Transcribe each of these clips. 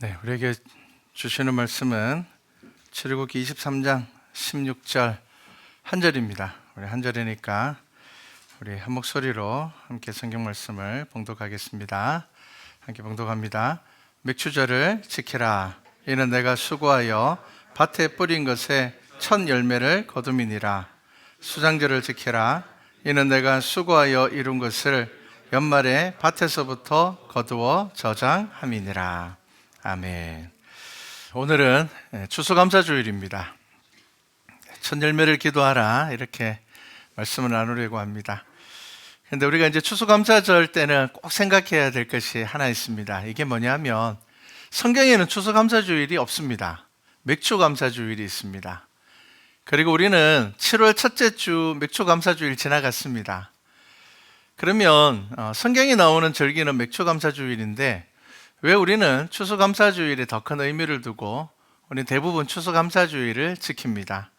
네, 우리에게 주시는 말씀은 출애굽기 23장 16절 한 절입니다. 우리 한 절이니까 우리 한 목소리로 함께 성경 말씀을 봉독하겠습니다. 함께 봉독합니다. 맥추절을 지키라. 이는 내가 수고하여 밭에 뿌린 것에 첫 열매를 거둠이니라. 수장절을 지키라. 이는 내가 수고하여 이룬 것을 연말에 밭에서부터 거두어 저장함이니라. 아멘. 오늘은 추수감사주일입니다. 첫 열매를 기도하라, 이렇게 말씀을 나누려고 합니다. 그런데 우리가 이제 추수감사절 때는 꼭 생각해야 될 것이 하나 있습니다. 이게 뭐냐면 성경에는 추수감사주일이 없습니다. 맥추감사주일이 있습니다. 그리고 우리는 7월 첫째 주 맥추감사주일 지나갔습니다. 그러면 성경에 나오는 절기는 맥추감사주일인데 왜 우리는 추수감사주일에 더 큰 의미를 두고 우리는 대부분 추수감사주일을 지킵니다.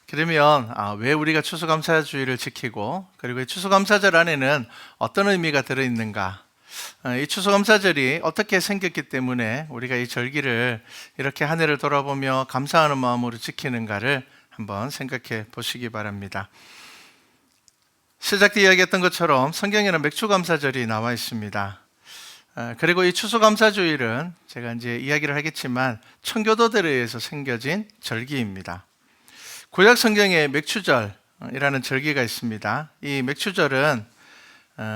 그러면 왜 우리가 추수감사주일을 지키고 그리고 이 추수감사절 안에는 어떤 의미가 들어있는가, 이 추수감사절이 어떻게 생겼기 때문에 우리가 이 절기를 이렇게 한 해를 돌아보며 감사하는 마음으로 지키는가를 한번 생각해 보시기 바랍니다. 시작 때 이야기했던 것처럼 성경에는 맥추감사절이 나와 있습니다. 그리고 이 추수감사주일은 제가 이제 이야기를 하겠지만 청교도들에 의해서 생겨진 절기입니다. 구약 성경에 맥추절이라는 절기가 있습니다. 이 맥추절은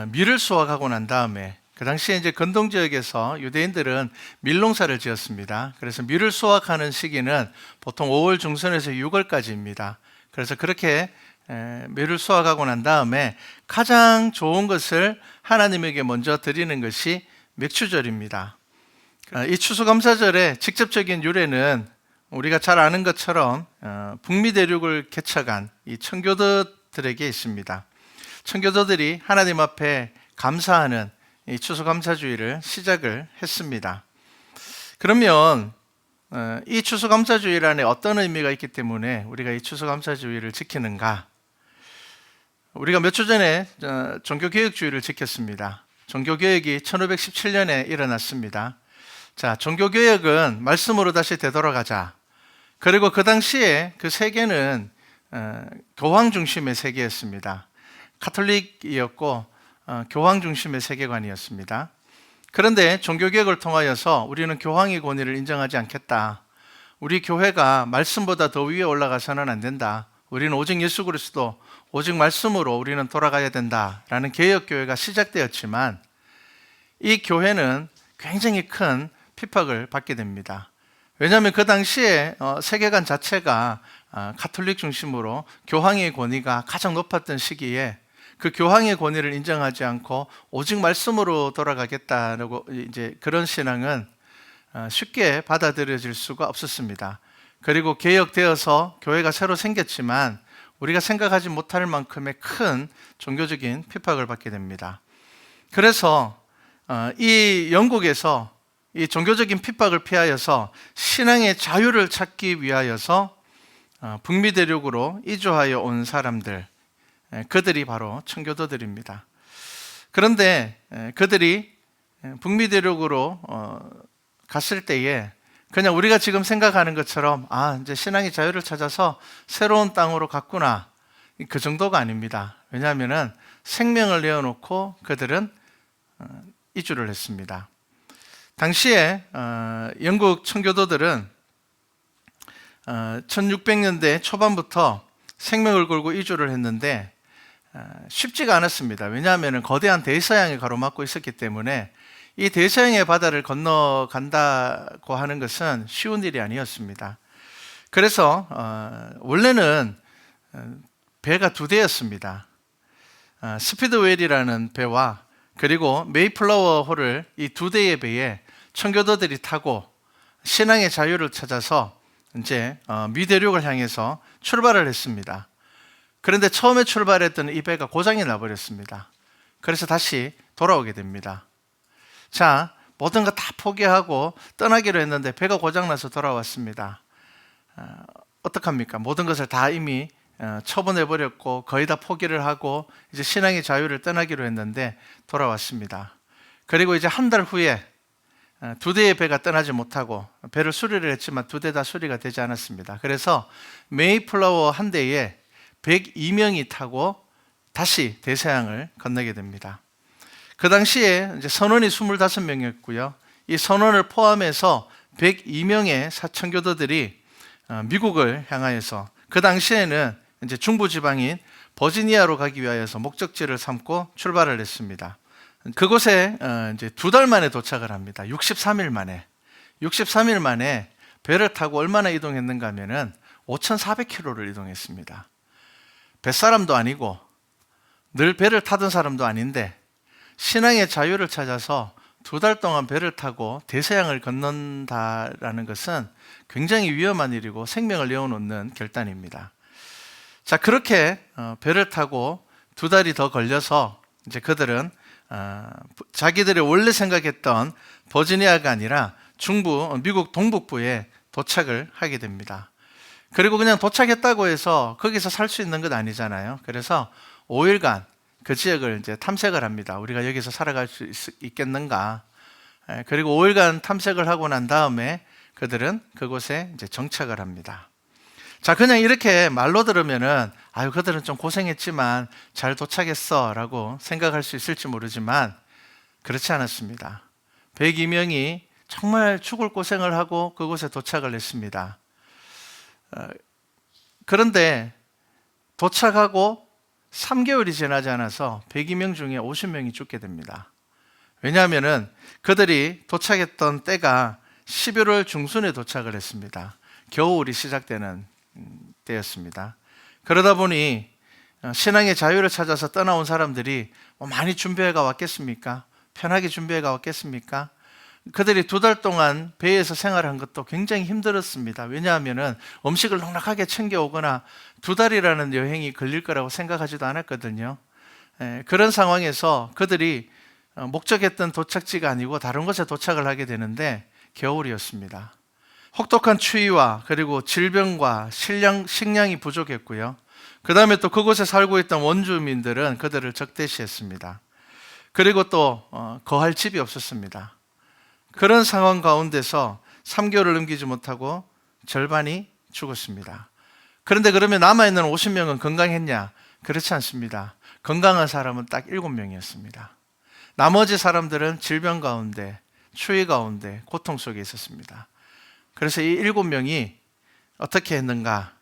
밀을 수확하고 난 다음에, 그 당시에 이제 근동 지역에서 유대인들은 밀농사를 지었습니다. 그래서 밀을 수확하는 시기는 보통 5월 중순에서 6월까지입니다. 그래서 그렇게 밀을 수확하고 난 다음에 가장 좋은 것을 하나님에게 먼저 드리는 것이 맥추절입니다. 이 추수감사절의 직접적인 유래는 우리가 잘 아는 것처럼 북미 대륙을 개척한 이 청교도들에게 있습니다. 청교도들이 하나님 앞에 감사하는 이 추수감사주일을 시작을 했습니다. 그러면 이 추수감사주일 안에 어떤 의미가 있기 때문에 우리가 이 추수감사주일을 지키는가? 우리가 몇 주 전에 종교개혁주의를 지켰습니다. 종교개혁이 1517년에 일어났습니다. 자, 종교개혁은 말씀으로 다시 되돌아가자. 그리고 그 당시에 그 세계는 교황 중심의 세계였습니다. 카톨릭이었고 교황 중심의 세계관이었습니다. 그런데 종교개혁을 통하여서 우리는 교황의 권위를 인정하지 않겠다. 우리 교회가 말씀보다 더 위에 올라가서는 안 된다. 우리는 오직 예수 그리스도, 오직 말씀으로 우리는 돌아가야 된다라는 개혁교회가 시작되었지만 이 교회는 굉장히 큰 핍박을 받게 됩니다. 왜냐하면 그 당시에 세계관 자체가 카톨릭 중심으로 교황의 권위가 가장 높았던 시기에 그 교황의 권위를 인정하지 않고 오직 말씀으로 돌아가겠다라고 이제 그런 신앙은 쉽게 받아들여질 수가 없었습니다. 그리고 개혁되어서 교회가 새로 생겼지만 우리가 생각하지 못할 만큼의 큰 종교적인 핍박을 받게 됩니다. 그래서 이 영국에서 이 종교적인 핍박을 피하여서 신앙의 자유를 찾기 위하여서 북미 대륙으로 이주하여 온 사람들, 그들이 바로 청교도들입니다. 그런데 그들이 북미 대륙으로 갔을 때에 그냥 우리가 지금 생각하는 것처럼 이제 신앙의 자유를 찾아서 새로운 땅으로 갔구나, 그 정도가 아닙니다. 왜냐하면 생명을 내어놓고 그들은 이주를 했습니다. 당시에 영국 청교도들은 1600년대 초반부터 생명을 걸고 이주를 했는데 쉽지가 않았습니다. 왜냐하면 거대한 대서양이 가로막고 있었기 때문에 이 대서양의 바다를 건너간다고 하는 것은 쉬운 일이 아니었습니다. 그래서 원래는 배가 두 대였습니다. 스피드웰이라는 배와 그리고 메이플라워 호를 이 두 대의 배에 청교도들이 타고 신앙의 자유를 찾아서 이제 미대륙을 향해서 출발을 했습니다. 그런데 처음에 출발했던 이 배가 고장이 나버렸습니다. 그래서 다시 돌아오게 됩니다. 자, 모든 거 다 포기하고 떠나기로 했는데 배가 고장나서 돌아왔습니다. 어떡합니까? 모든 것을 다 이미 처분해버렸고 거의 다 포기를 하고 이제 신앙의 자유를 떠나기로 했는데 돌아왔습니다. 그리고 이제 한 달 후에 두 대의 배가 떠나지 못하고 배를 수리를 했지만 두 대 다 수리가 되지 않았습니다. 그래서 메이플라워 한 대에 102명이 타고 다시 대서양을 건너게 됩니다. 그 당시에 이제 선원이 25명이었고요. 이 선원을 포함해서 102명의 사천교도들이 미국을 향하여서, 그 당시에는 이제 중부 지방인 버지니아로 가기 위하여서 목적지를 삼고 출발을 했습니다. 그곳에 이제 2달 만에 도착을 합니다. 63일 만에 배를 타고 얼마나 이동했는가 하면은 5,400km를 이동했습니다. 뱃사람도 아니고 늘 배를 타던 사람도 아닌데 신앙의 자유를 찾아서 2달 동안 배를 타고 대서양을 건넌다라는 것은 굉장히 위험한 일이고 생명을 내어놓는 결단입니다. 자, 그렇게 배를 타고 2달이 더 걸려서 이제 그들은 자기들이 원래 생각했던 버지니아가 아니라 미국 동북부에 도착을 하게 됩니다. 그리고 그냥 도착했다고 해서 거기서 살 수 있는 건 아니잖아요. 그래서 5일간 그 지역을 이제 탐색을 합니다. 우리가 여기서 살아갈 수 있겠는가. 그리고 5일간 탐색을 하고 난 다음에 그들은 그곳에 이제 정착을 합니다. 자, 그냥 이렇게 말로 들으면은 아유, 그들은 좀 고생했지만 잘 도착했어 라고 생각할 수 있을지 모르지만 그렇지 않았습니다. 102명이 정말 죽을 고생을 하고 그곳에 도착을 했습니다. 그런데 도착하고 3개월이 지나지 않아서 102명 중에 50명이 죽게 됩니다. 왜냐하면은 그들이 도착했던 때가 11월 중순에 도착을 했습니다. 겨울이 시작되는 때였습니다. 그러다 보니 신앙의 자유를 찾아서 떠나온 사람들이 많이 준비해가 왔겠습니까? 편하게 준비해가 왔겠습니까? 그들이 2달 동안 배에서 생활한 것도 굉장히 힘들었습니다. 왜냐하면 음식을 넉넉하게 챙겨오거나 2달이라는 여행이 걸릴 거라고 생각하지도 않았거든요. 그런 상황에서 그들이 목적했던 도착지가 아니고 다른 곳에 도착을 하게 되는데 겨울이었습니다. 혹독한 추위와 그리고 질병과 식량이 부족했고요. 그 다음에 또 그곳에 살고 있던 원주민들은 그들을 적대시했습니다. 그리고 또 거할 집이 없었습니다. 그런 상황 가운데서 3개월을 넘기지 못하고 절반이 죽었습니다. 그런데 그러면 남아있는 50명은 건강했냐? 그렇지 않습니다. 건강한 사람은 딱 7명이었습니다. 나머지 사람들은 질병 가운데, 추위 가운데, 고통 속에 있었습니다. 그래서 이 7명이 어떻게 했는가?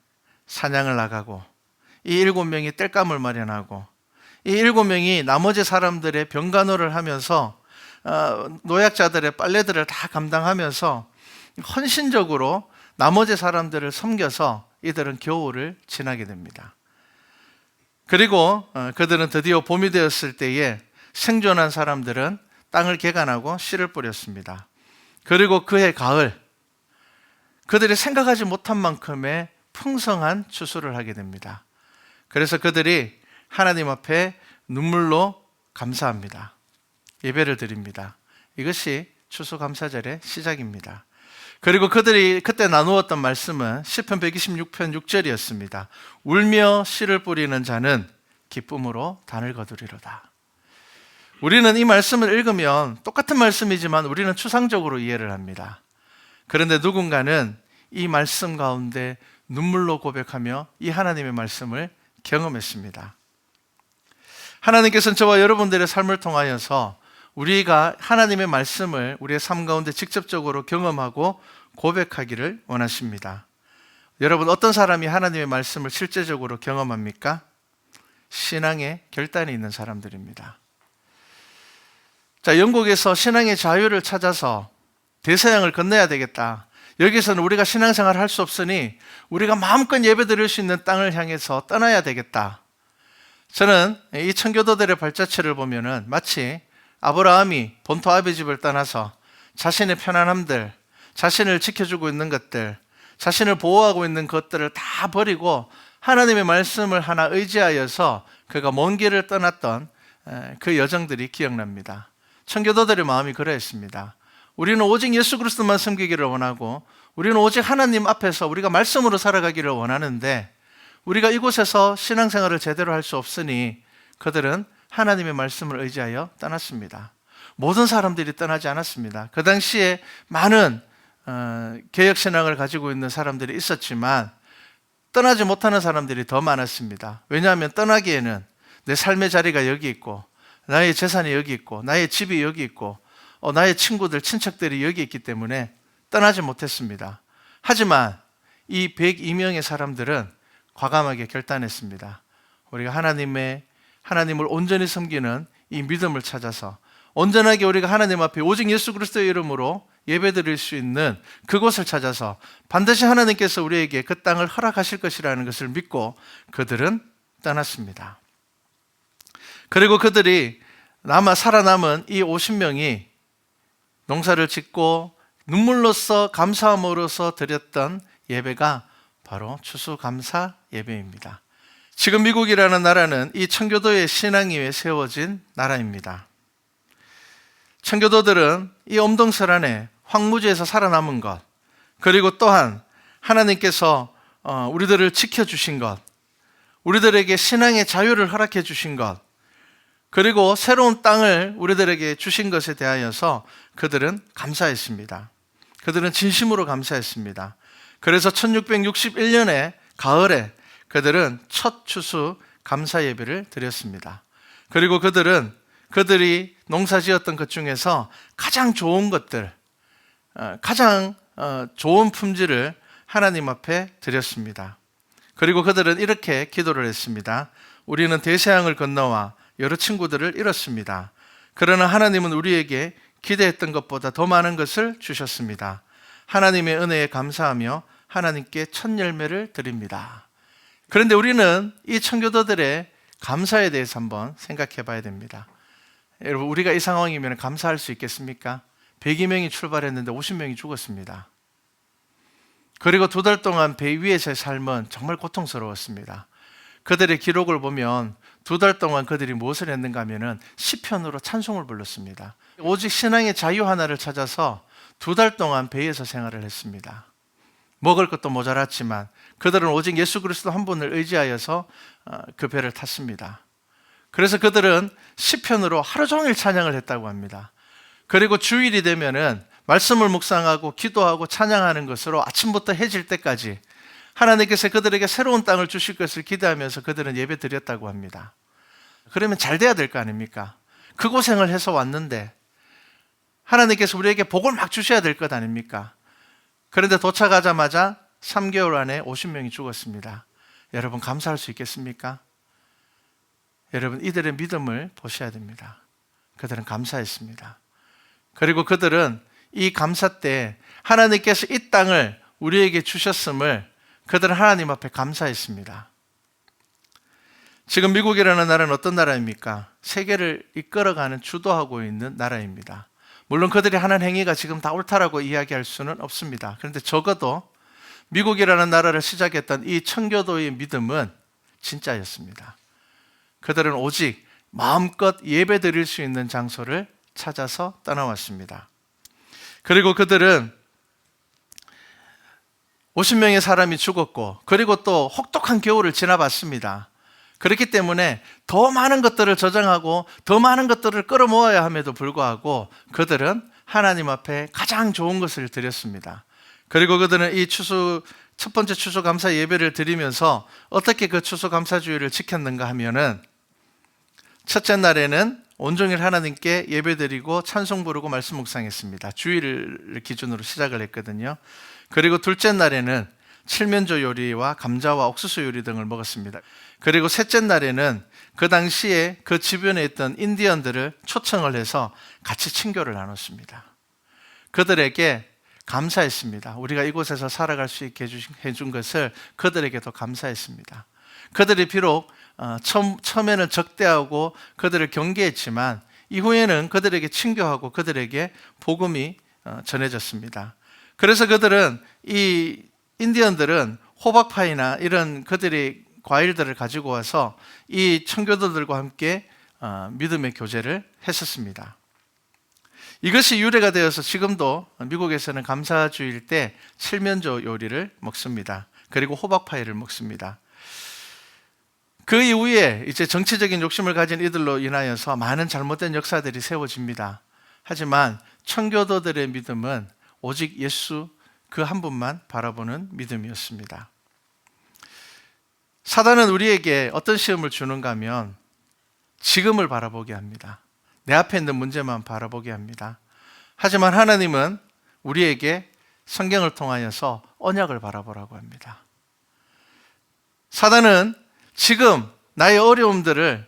사냥을 나가고, 이 7명이 땔감을 마련하고, 이 7명이 나머지 사람들의 병간호를 하면서 노약자들의 빨래들을 다 감당하면서 헌신적으로 나머지 사람들을 섬겨서 이들은 겨울을 지나게 됩니다. 그리고 그들은 드디어 봄이 되었을 때에 생존한 사람들은 땅을 개간하고 씨를 뿌렸습니다. 그리고 그해 가을, 그들이 생각하지 못한 만큼의 풍성한 추수를 하게 됩니다. 그래서 그들이 하나님 앞에 눈물로 감사합니다. 예배를 드립니다. 이것이 추수감사절의 시작입니다. 그리고 그들이 그때 나누었던 말씀은 시편 126편 6절이었습니다. 울며 씨를 뿌리는 자는 기쁨으로 단을 거두리로다. 우리는 이 말씀을 읽으면 똑같은 말씀이지만 우리는 추상적으로 이해를 합니다. 그런데 누군가는 이 말씀 가운데 눈물로 고백하며 이 하나님의 말씀을 경험했습니다. 하나님께서는 저와 여러분들의 삶을 통하여서 우리가 하나님의 말씀을 우리의 삶 가운데 직접적으로 경험하고 고백하기를 원하십니다. 여러분, 어떤 사람이 하나님의 말씀을 실제적으로 경험합니까? 신앙의 결단이 있는 사람들입니다. 자, 영국에서 신앙의 자유를 찾아서 대서양을 건너야 되겠다. 여기서는 우리가 신앙생활을 할 수 없으니 우리가 마음껏 예배드릴 수 있는 땅을 향해서 떠나야 되겠다. 저는 이 청교도들의 발자취를 보면은 마치 아브라함이 본토 아비 집을 떠나서 자신의 편안함들, 자신을 지켜주고 있는 것들, 자신을 보호하고 있는 것들을 다 버리고 하나님의 말씀을 하나 의지하여서 그가 먼 길을 떠났던 그 여정들이 기억납니다. 청교도들의 마음이 그러했습니다. 우리는 오직 예수 그리스도만 섬기기를 원하고 우리는 오직 하나님 앞에서 우리가 말씀으로 살아가기를 원하는데 우리가 이곳에서 신앙생활을 제대로 할 수 없으니 그들은 하나님의 말씀을 의지하여 떠났습니다. 모든 사람들이 떠나지 않았습니다. 그 당시에 많은 개혁신앙을 가지고 있는 사람들이 있었지만 떠나지 못하는 사람들이 더 많았습니다. 왜냐하면 떠나기에는 내 삶의 자리가 여기 있고 나의 재산이 여기 있고 나의 집이 여기 있고 나의 친구들, 친척들이 여기 있기 때문에 떠나지 못했습니다. 하지만 이 102명의 사람들은 과감하게 결단했습니다. 우리가 하나님을 온전히 섬기는 이 믿음을 찾아서 온전하게 우리가 하나님 앞에 오직 예수 그리스도의 이름으로 예배드릴 수 있는 그곳을 찾아서 반드시 하나님께서 우리에게 그 땅을 허락하실 것이라는 것을 믿고 그들은 떠났습니다. 그리고 그들이 살아남은 이 50명이 농사를 짓고 눈물로써 감사함으로써 드렸던 예배가 바로 추수감사 예배입니다. 지금 미국이라는 나라는 이 청교도의 신앙 위에 세워진 나라입니다. 청교도들은 이 엄동설 안에 황무지에서 살아남은 것, 그리고 또한 하나님께서 우리들을 지켜주신 것, 우리들에게 신앙의 자유를 허락해 주신 것, 그리고 새로운 땅을 우리들에게 주신 것에 대하여서 그들은 감사했습니다. 그들은 진심으로 감사했습니다. 그래서 1661년에 가을에 그들은 첫 추수 감사 예배를 드렸습니다. 그리고 그들이 농사 지었던 것 중에서 가장 좋은 것들, 가장 좋은 품질을 하나님 앞에 드렸습니다. 그리고 그들은 이렇게 기도를 했습니다. 우리는 대서양을 건너와 여러 친구들을 잃었습니다. 그러나 하나님은 우리에게 기대했던 것보다 더 많은 것을 주셨습니다. 하나님의 은혜에 감사하며 하나님께 첫 열매를 드립니다. 그런데 우리는 이 청교도들의 감사에 대해서 한번 생각해 봐야 됩니다. 여러분, 우리가 이 상황이면 감사할 수 있겠습니까? 102명이 출발했는데 50명이 죽었습니다. 그리고 2달 동안 배 위에서의 삶은 정말 고통스러웠습니다. 그들의 기록을 보면 2달 동안 그들이 무엇을 했는가 하면은 시편으로 찬송을 불렀습니다. 오직 신앙의 자유 하나를 찾아서 2달 동안 배에서 생활을 했습니다. 먹을 것도 모자랐지만 그들은 오직 예수 그리스도 한 분을 의지하여서 그 배를 탔습니다. 그래서 그들은 시편으로 하루 종일 찬양을 했다고 합니다. 그리고 주일이 되면은 말씀을 묵상하고 기도하고 찬양하는 것으로 아침부터 해질 때까지 하나님께서 그들에게 새로운 땅을 주실 것을 기대하면서 그들은 예배 드렸다고 합니다. 그러면 잘 돼야 될 거 아닙니까? 그 고생을 해서 왔는데 하나님께서 우리에게 복을 막 주셔야 될 것 아닙니까? 그런데 도착하자마자 3개월 안에 50명이 죽었습니다. 여러분, 감사할 수 있겠습니까? 여러분, 이들의 믿음을 보셔야 됩니다. 그들은 감사했습니다. 그리고 그들은 이 감사 때 하나님께서 이 땅을 우리에게 주셨음을 그들은 하나님 앞에 감사했습니다. 지금 미국이라는 나라는 어떤 나라입니까? 세계를 이끌어가는, 주도하고 있는 나라입니다. 물론 그들이 하는 행위가 지금 다 옳다라고 이야기할 수는 없습니다. 그런데 적어도 미국이라는 나라를 시작했던 이 청교도의 믿음은 진짜였습니다. 그들은 오직 마음껏 예배 드릴 수 있는 장소를 찾아서 떠나왔습니다. 그리고 그들은 50명의 사람이 죽었고, 그리고 또 혹독한 겨울을 지나봤습니다. 그렇기 때문에 더 많은 것들을 저장하고 더 많은 것들을 끌어모아야 함에도 불구하고 그들은 하나님 앞에 가장 좋은 것을 드렸습니다. 그리고 그들은 이 첫 번째 추수감사 예배를 드리면서 어떻게 그 추수감사주의를 지켰는가 하면은, 첫째 날에는 온종일 하나님께 예배드리고 찬송 부르고 말씀 묵상했습니다. 주일을 기준으로 시작을 했거든요. 그리고 둘째 날에는 칠면조 요리와 감자와 옥수수 요리 등을 먹었습니다. 그리고 셋째 날에는 그 당시에 그 주변에 있던 인디언들을 초청을 해서 같이 친교를 나눴습니다. 그들에게 감사했습니다. 우리가 이곳에서 살아갈 수 있게 해준 것을 그들에게도 감사했습니다. 그들이 비록 처음에는 적대하고 그들을 경계했지만 이후에는 그들에게 친교하고 그들에게 복음이 전해졌습니다. 그래서 그들은, 이 인디언들은 호박파이나 이런 그들의 과일들을 가지고 와서 이 청교도들과 함께 믿음의 교제를 했었습니다. 이것이 유래가 되어서 지금도 미국에서는 감사주일 때 칠면조 요리를 먹습니다. 그리고 호박파이를 먹습니다. 그 이후에 이제 정치적인 욕심을 가진 이들로 인하여서 많은 잘못된 역사들이 세워집니다. 하지만 청교도들의 믿음은 오직 예수 그 한 분만 바라보는 믿음이었습니다. 사단은 우리에게 어떤 시험을 주는가 하면 지금을 바라보게 합니다. 내 앞에 있는 문제만 바라보게 합니다. 하지만 하나님은 우리에게 성경을 통하여서 언약을 바라보라고 합니다. 사단은 지금 나의 어려움들을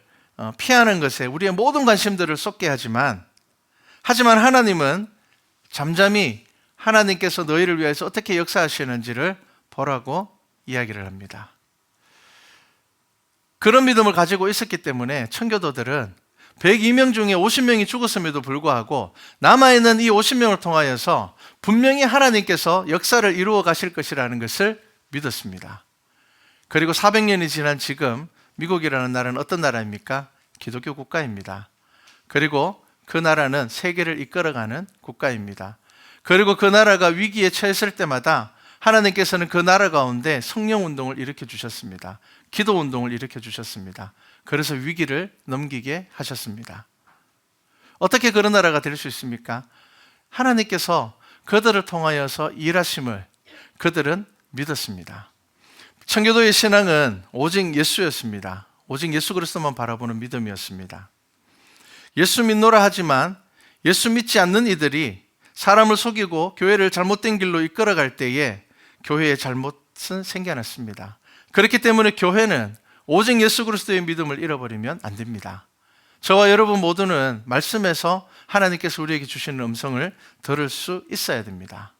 피하는 것에 우리의 모든 관심들을 쏟게 하지만 하나님은 잠잠히 하나님께서 너희를 위해서 어떻게 역사하시는지를 보라고 이야기를 합니다. 그런 믿음을 가지고 있었기 때문에 청교도들은 102명 중에 50명이 죽었음에도 불구하고 남아있는 이 50명을 통하여서 분명히 하나님께서 역사를 이루어 가실 것이라는 것을 믿었습니다. 그리고 400년이 지난 지금 미국이라는 나라는 어떤 나라입니까? 기독교 국가입니다. 그리고 그 나라는 세계를 이끌어가는 국가입니다. 그리고 그 나라가 위기에 처했을 때마다 하나님께서는 그 나라 가운데 성령 운동을 일으켜 주셨습니다. 기도 운동을 일으켜 주셨습니다. 그래서 위기를 넘기게 하셨습니다. 어떻게 그런 나라가 될 수 있습니까? 하나님께서 그들을 통하여서 일하심을 그들은 믿었습니다. 청교도의 신앙은 오직 예수였습니다. 오직 예수 그리스도만 바라보는 믿음이었습니다. 예수 믿노라 하지만 예수 믿지 않는 이들이 사람을 속이고 교회를 잘못된 길로 이끌어갈 때에 교회의 잘못은 생겨났습니다. 그렇기 때문에 교회는 오직 예수 그리스도의 믿음을 잃어버리면 안 됩니다. 저와 여러분 모두는 말씀에서 하나님께서 우리에게 주시는 음성을 들을 수 있어야 됩니다.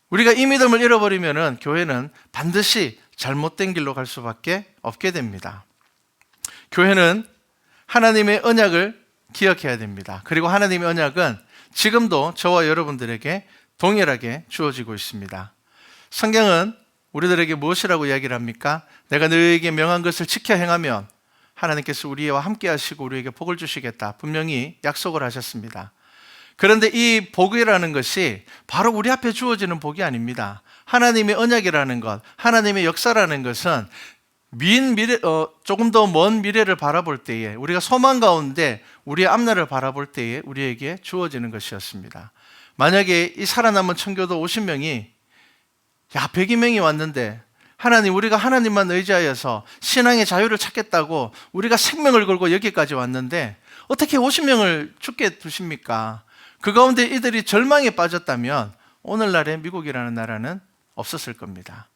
우리가 이 믿음을 잃어버리면 교회는 반드시 잘못된 길로 갈 수밖에 없게 됩니다. 교회는 하나님의 언약을 기억해야 됩니다. 그리고 하나님의 언약은 지금도 저와 여러분들에게 동일하게 주어지고 있습니다. 성경은 우리들에게 무엇이라고 이야기를 합니까? 내가 너희에게 명한 것을 지켜 행하면 하나님께서 우리와 함께 하시고 우리에게 복을 주시겠다. 분명히 약속을 하셨습니다. 그런데 이 복이라는 것이 바로 우리 앞에 주어지는 복이 아닙니다. 하나님의 언약이라는 것, 하나님의 역사라는 것은 조금 더 먼 미래를 바라볼 때에 우리가 소망 가운데 우리의 앞날을 바라볼 때에 우리에게 주어지는 것이었습니다. 만약에 이 살아남은 청교도 50명이 102명이 왔는데 하나님, 우리가 하나님만 의지하여서 신앙의 자유를 찾겠다고 우리가 생명을 걸고 여기까지 왔는데 어떻게 50명을 죽게 두십니까? 그 가운데 이들이 절망에 빠졌다면 오늘날의 미국이라는 나라는 없었을 겁니다.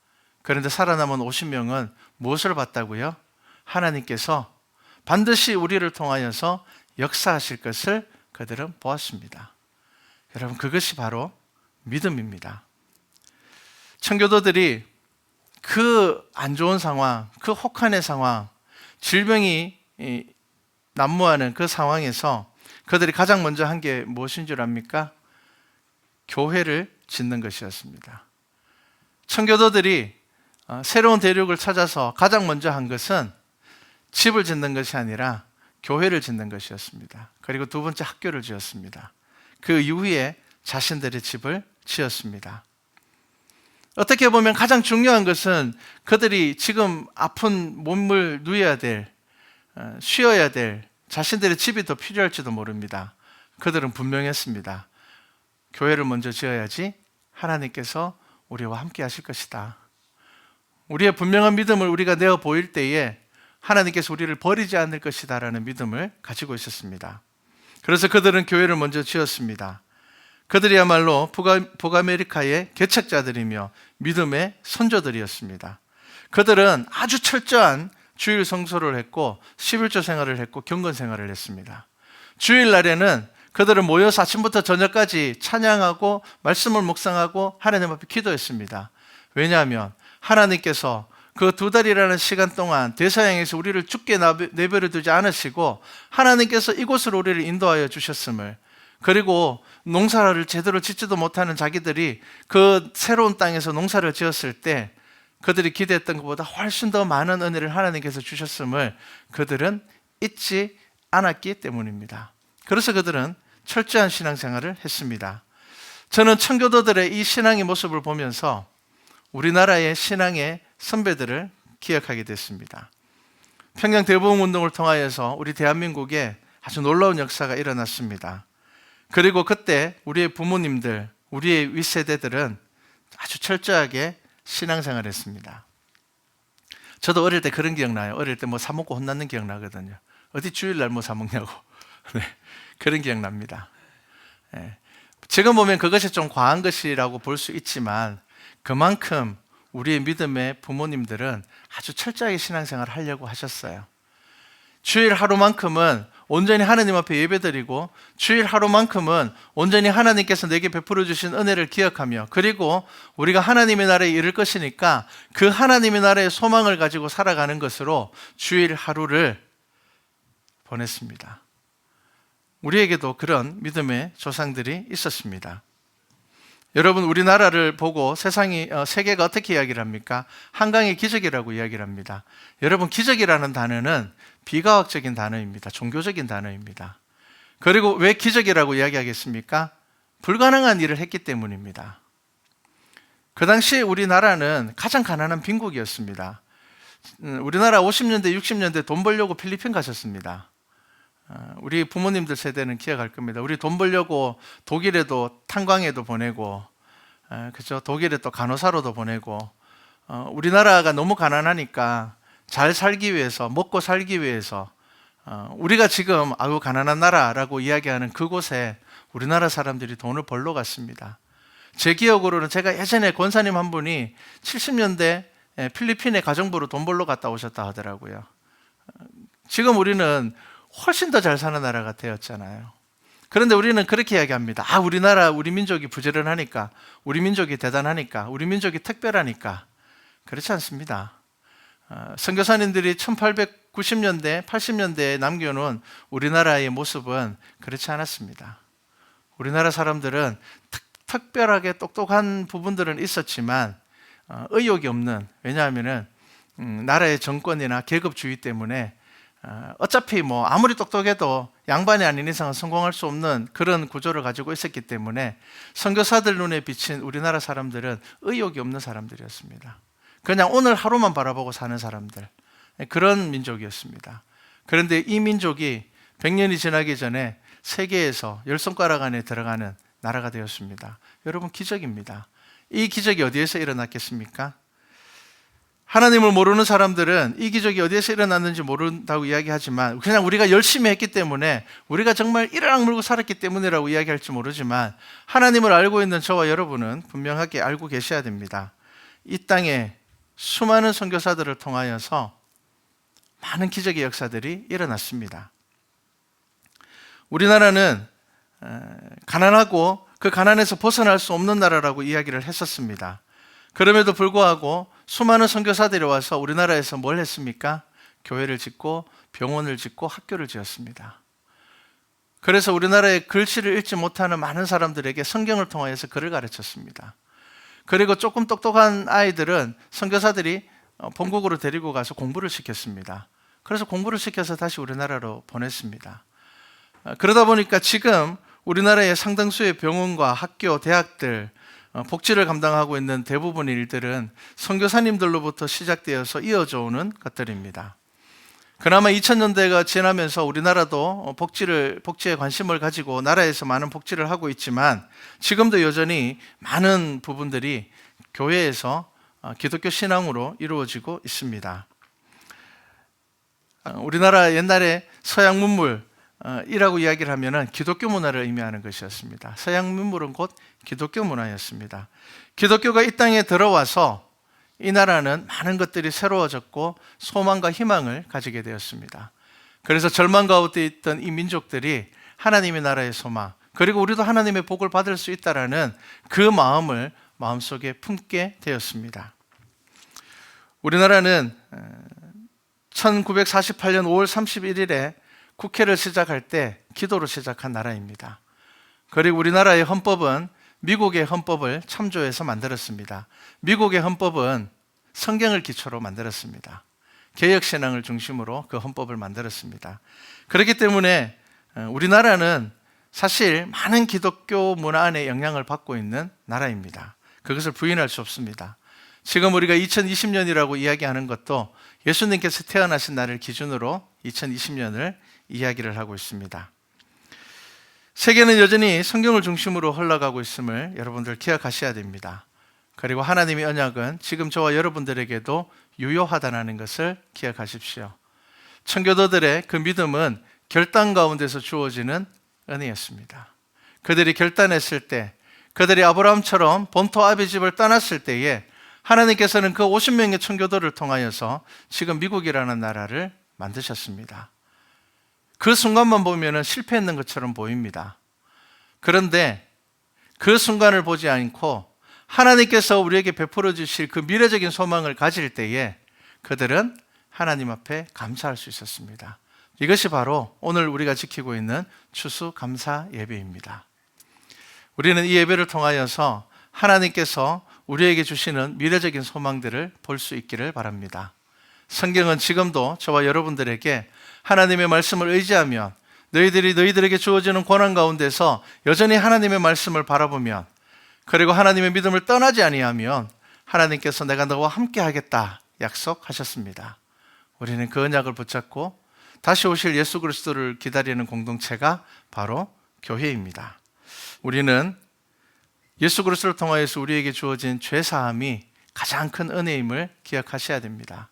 그런데 살아남은 50명은 무엇을 봤다고요? 하나님께서 반드시 우리를 통하여서 역사하실 것을 그들은 보았습니다. 여러분, 그것이 바로 믿음입니다. 청교도들이 그 안 좋은 상황, 그 혹한의 상황, 질병이 난무하는 그 상황에서 그들이 가장 먼저 한 게 무엇인 줄 압니까? 교회를 짓는 것이었습니다. 청교도들이 새로운 대륙을 찾아서 가장 먼저 한 것은 집을 짓는 것이 아니라 교회를 짓는 것이었습니다. 그리고 두 번째 학교를 지었습니다. 그 이후에 자신들의 집을 지었습니다. 어떻게 보면 가장 중요한 것은 그들이 지금 아픈 몸을 누워야 될, 쉬어야 될 자신들의 집이 더 필요할지도 모릅니다. 그들은 분명했습니다. 교회를 먼저 지어야지 하나님께서 우리와 함께 하실 것이다. 우리의 분명한 믿음을 우리가 내어 보일 때에 하나님께서 우리를 버리지 않을 것이다 라는 믿음을 가지고 있었습니다. 그래서 그들은 교회를 먼저 지었습니다. 그들이야말로 북아메리카의 개척자들이며 믿음의 선조들이었습니다. 그들은 아주 철저한 주일 성소를 했고 11조 생활을 했고 경건 생활을 했습니다. 주일날에는 그들은 모여서 아침부터 저녁까지 찬양하고 말씀을 묵상하고 하나님 앞에 기도했습니다. 왜냐하면 하나님께서 그 2달이라는 시간 동안 대서양에서 우리를 죽게 내버려 두지 않으시고 하나님께서 이곳으로 우리를 인도하여 주셨음을, 그리고 농사를 제대로 짓지도 못하는 자기들이 그 새로운 땅에서 농사를 지었을 때 그들이 기대했던 것보다 훨씬 더 많은 은혜를 하나님께서 주셨음을 그들은 잊지 않았기 때문입니다. 그래서 그들은 철저한 신앙생활을 했습니다. 저는 청교도들의 이 신앙의 모습을 보면서 우리나라의 신앙의 선배들을 기억하게 됐습니다. 평양 대부흥운동을 통하여서 우리 대한민국에 아주 놀라운 역사가 일어났습니다. 그리고 그때 우리의 부모님들, 우리의 윗세대들은 아주 철저하게 신앙생활을 했습니다. 저도 어릴 때 그런 기억나요. 어릴 때 뭐 사먹고 혼났는 기억나거든요. 어디 주일날 뭐 사먹냐고. 네, 그런 기억납니다. 네. 지금 보면 그것이 좀 과한 것이라고 볼 수 있지만 그만큼 우리의 믿음의 부모님들은 아주 철저하게 신앙생활을 하려고 하셨어요. 주일 하루만큼은 온전히 하나님 앞에 예배드리고 주일 하루만큼은 온전히 하나님께서 내게 베풀어 주신 은혜를 기억하며 그리고 우리가 하나님의 나라에 이를 것이니까 그 하나님의 나라의 소망을 가지고 살아가는 것으로 주일 하루를 보냈습니다. 우리에게도 그런 믿음의 조상들이 있었습니다. 여러분, 우리나라를 보고 세계가 어떻게 이야기를 합니까? 한강의 기적이라고 이야기를 합니다. 여러분, 기적이라는 단어는 비과학적인 단어입니다. 종교적인 단어입니다. 그리고 왜 기적이라고 이야기하겠습니까? 불가능한 일을 했기 때문입니다. 그 당시에 우리나라는 가장 가난한 빈국이었습니다. 우리나라 50년대, 60년대 돈 벌려고 필리핀 가셨습니다. 우리 부모님들 세대는 기억할 겁니다. 우리 돈 벌려고 독일에도 탄광에도 보내고, 그죠? 독일에 또 간호사로도 보내고, 우리나라가 너무 가난하니까 잘 살기 위해서, 먹고 살기 위해서, 우리가 지금 아유 가난한 나라라고 이야기하는 그곳에 우리나라 사람들이 돈을 벌러 갔습니다. 제 기억으로는 제가 예전에 권사님 한 분이 70년대 필리핀에 가정부로 돈 벌러 갔다 오셨다 하더라고요. 지금 우리는 훨씬 더 잘 사는 나라가 되었잖아요. 그런데 우리는 그렇게 이야기합니다. 우리나라, 우리 민족이 부지런하니까, 우리 민족이 대단하니까, 우리 민족이 특별하니까. 그렇지 않습니다. 선교사님들이 1890년대, 80년대에 남겨놓은 우리나라의 모습은 그렇지 않았습니다. 우리나라 사람들은 특별하게 똑똑한 부분들은 있었지만 의욕이 없는, 왜냐하면 나라의 정권이나 계급주의 때문에 어차피 뭐 아무리 똑똑해도 양반이 아닌 이상은 성공할 수 없는 그런 구조를 가지고 있었기 때문에 선교사들 눈에 비친 우리나라 사람들은 의욕이 없는 사람들이었습니다. 그냥 오늘 하루만 바라보고 사는 사람들, 그런 민족이었습니다. 그런데 이 민족이 100년이 지나기 전에 세계에서 10손가락 안에 들어가는 나라가 되었습니다. 여러분, 기적입니다. 이 기적이 어디에서 일어났겠습니까? 하나님을 모르는 사람들은 이 기적이 어디에서 일어났는지 모른다고 이야기하지만 그냥 우리가 열심히 했기 때문에, 우리가 정말 이르락 물고 살았기 때문이라고 이야기할지 모르지만 하나님을 알고 있는 저와 여러분은 분명하게 알고 계셔야 됩니다. 이 땅에 수많은 선교사들을 통하여서 많은 기적의 역사들이 일어났습니다. 우리나라는 가난하고 그 가난에서 벗어날 수 없는 나라라고 이야기를 했었습니다. 그럼에도 불구하고 수많은 선교사들이 와서 우리나라에서 뭘 했습니까? 교회를 짓고 병원을 짓고 학교를 지었습니다. 그래서 우리나라의 글씨를 읽지 못하는 많은 사람들에게 성경을 통하여서 글을 가르쳤습니다. 그리고 조금 똑똑한 아이들은 선교사들이 본국으로 데리고 가서 공부를 시켰습니다. 그래서 공부를 시켜서 다시 우리나라로 보냈습니다. 그러다 보니까 지금 우리나라의 상당수의 병원과 학교, 대학들, 복지를 감당하고 있는 대부분의 일들은 선교사님들로부터 시작되어서 이어져 오는 것들입니다. 그나마 2000년대가 지나면서 우리나라도 복지에 관심을 가지고 나라에서 많은 복지를 하고 있지만 지금도 여전히 많은 부분들이 교회에서 기독교 신앙으로 이루어지고 있습니다. 우리나라 옛날에 서양 문물이라고 이야기를 하면은 기독교 문화를 의미하는 것이었습니다. 서양 문물은 곧 기독교 문화였습니다. 기독교가 이 땅에 들어와서 이 나라는 많은 것들이 새로워졌고 소망과 희망을 가지게 되었습니다. 그래서 절망 가운데 있던 이 민족들이 하나님의 나라의 소망, 그리고 우리도 하나님의 복을 받을 수 있다라는 그 마음을 마음속에 품게 되었습니다. 우리나라는 1948년 5월 31일에 국회를 시작할 때 기도로 시작한 나라입니다. 그리고 우리나라의 헌법은 미국의 헌법을 참조해서 만들었습니다. 미국의 헌법은 성경을 기초로 만들었습니다. 개혁신앙을 중심으로 그 헌법을 만들었습니다. 그렇기 때문에 우리나라는 사실 많은 기독교 문화 안에 영향을 받고 있는 나라입니다. 그것을 부인할 수 없습니다. 지금 우리가 2020년이라고 이야기하는 것도 예수님께서 태어나신 날을 기준으로 2020년을 이야기를 하고 있습니다. 세계는 여전히 성경을 중심으로 흘러가고 있음을 여러분들 기억하셔야 됩니다. 그리고 하나님의 언약은 지금 저와 여러분들에게도 유효하다는 것을 기억하십시오. 청교도들의 그 믿음은 결단 가운데서 주어지는 은혜였습니다. 그들이 결단했을 때, 그들이 아브라함처럼 본토 아비 집을 떠났을 때에 하나님께서는 그 50명의 청교도를 통하여서 지금 미국이라는 나라를 만드셨습니다. 그 순간만 보면 실패했는 것처럼 보입니다. 그런데 그 순간을 보지 않고 하나님께서 우리에게 베풀어 주실 그 미래적인 소망을 가질 때에 그들은 하나님 앞에 감사할 수 있었습니다. 이것이 바로 오늘 우리가 지키고 있는 추수감사 예배입니다. 우리는 이 예배를 통하여서 하나님께서 우리에게 주시는 미래적인 소망들을 볼 수 있기를 바랍니다. 성경은 지금도 저와 여러분들에게 하나님의 말씀을 의지하면 너희들에게 주어지는 고난 가운데서 여전히 하나님의 말씀을 바라보면, 그리고 하나님의 믿음을 떠나지 아니하면 하나님께서 내가 너와 함께 하겠다 약속하셨습니다. 우리는 그 언약을 붙잡고 다시 오실 예수 그리스도를 기다리는 공동체가 바로 교회입니다. 우리는 예수 그리스도를 통하여서 우리에게 주어진 죄 사함이 가장 큰 은혜임을 기억하셔야 됩니다.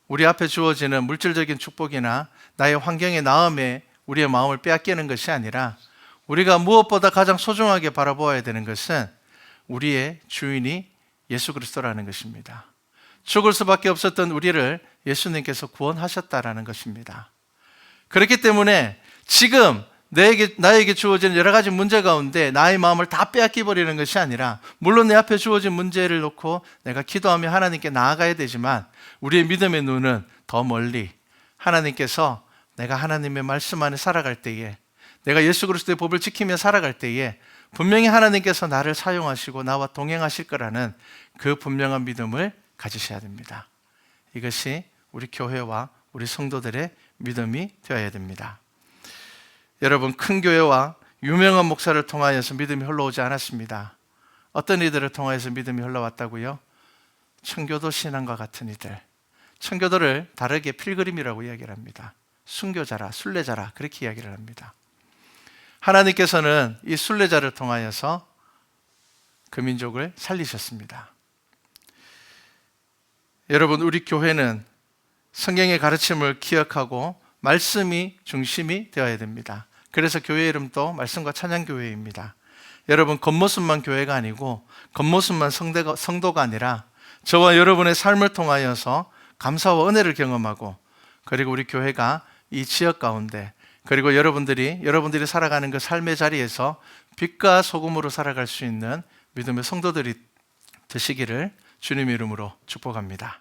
우리 앞에 주어지는 물질적인 축복이나 나의 환경의 나음에 우리의 마음을 빼앗기는 것이 아니라 우리가 무엇보다 가장 소중하게 바라보아야 되는 것은 우리의 주인이 예수 그리스도라는 것입니다. 죽을 수밖에 없었던 우리를 예수님께서 구원하셨다라는 것입니다. 그렇기 때문에 지금 나에게 주어진 여러 가지 문제 가운데 나의 마음을 다 빼앗기 버리는 것이 아니라, 물론 내 앞에 주어진 문제를 놓고 내가 기도하며 하나님께 나아가야 되지만 우리의 믿음의 눈은 더 멀리 하나님께서 내가 하나님의 말씀 안에 살아갈 때에, 내가 예수 그리스도의 법을 지키며 살아갈 때에 분명히 하나님께서 나를 사용하시고 나와 동행하실 거라는 그 분명한 믿음을 가지셔야 됩니다. 이것이 우리 교회와 우리 성도들의 믿음이 되어야 됩니다. 여러분, 큰 교회와 유명한 목사를 통하여서 믿음이 흘러오지 않았습니다. 어떤 이들을 통하여서 믿음이 흘러왔다고요? 청교도 신앙과 같은 이들. 청교도를 다르게 필그림이라고 이야기를 합니다. 순교자라, 순례자라, 그렇게 이야기를 합니다. 하나님께서는 이 순례자를 통하여서 그 민족을 살리셨습니다. 여러분, 우리 교회는 성경의 가르침을 기억하고 말씀이 중심이 되어야 됩니다. 그래서 교회 이름도 말씀과 찬양교회입니다. 여러분, 겉모습만 교회가 아니고 겉모습만 성도가 아니라 저와 여러분의 삶을 통하여서 감사와 은혜를 경험하고, 그리고 우리 교회가 이 지역 가운데, 그리고 여러분들이 살아가는 그 삶의 자리에서 빛과 소금으로 살아갈 수 있는 믿음의 성도들이 되시기를 주님의 이름으로 축복합니다.